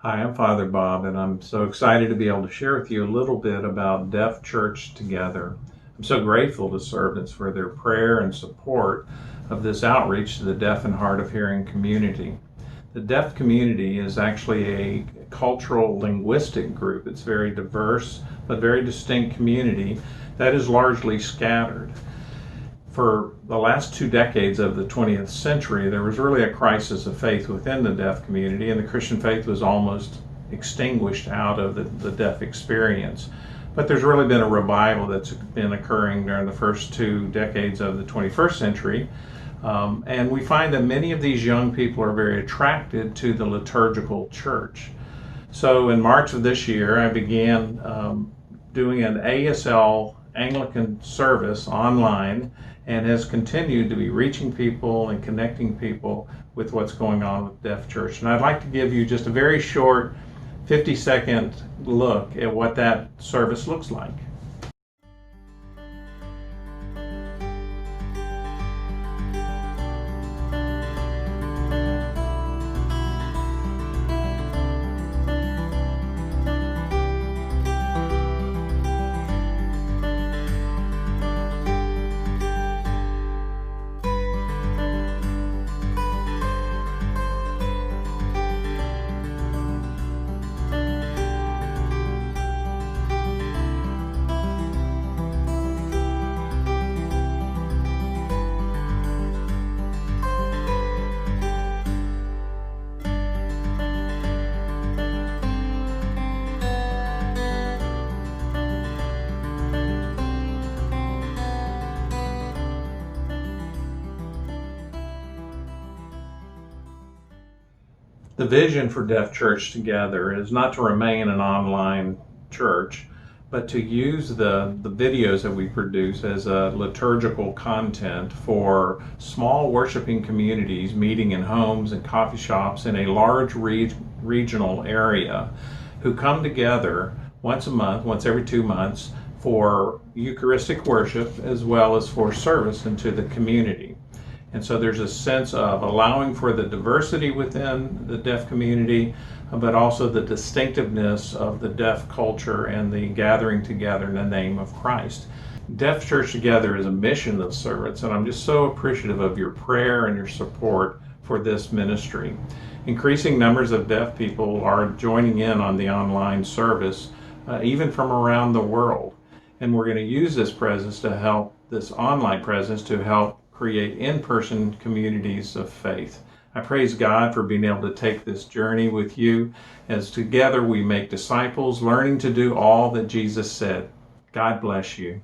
Hi, I'm Father Bob, and I'm so excited to be able to share with you a little bit about Deaf Church Together. I'm so grateful to servants for their prayer and support of this outreach to the deaf and hard of hearing community. The deaf community is actually a cultural linguistic group. It's very diverse but very distinct community that is largely scattered. For the last 2 decades of the 20th century, there was really a crisis of faith within the deaf community, and the Christian faith was almost extinguished out of the deaf experience. But there's really been a revival that's been occurring during the first 2 decades of the 21st century. And we find that many of these young people are very attracted to the liturgical church. So in March of this year, I began doing an ASL Anglican service online, and has continued to be reaching people and connecting people with what's going on with Deaf Church. And I'd like to give you just a very short 50-second look at what that service looks like. The vision for Deaf Church Together is not to remain an online church, but to use the videos that we produce as a liturgical content for small worshiping communities meeting in homes and coffee shops in a large regional area who come together once a month, once every 2 months, for Eucharistic worship as well as for service into the community. And so there's a sense of allowing for the diversity within the deaf community, but also the distinctiveness of the deaf culture and the gathering together in the name of Christ. Deaf Church Together is a mission of servants, and I'm just so appreciative of your prayer and your support for this ministry. Increasing numbers of deaf people are joining in on the online service, even from around the world. And we're going to use this presence to help, this online presence to help create in-person communities of faith. I praise God for being able to take this journey with you as together we make disciples, learning to do all that Jesus said. God bless you.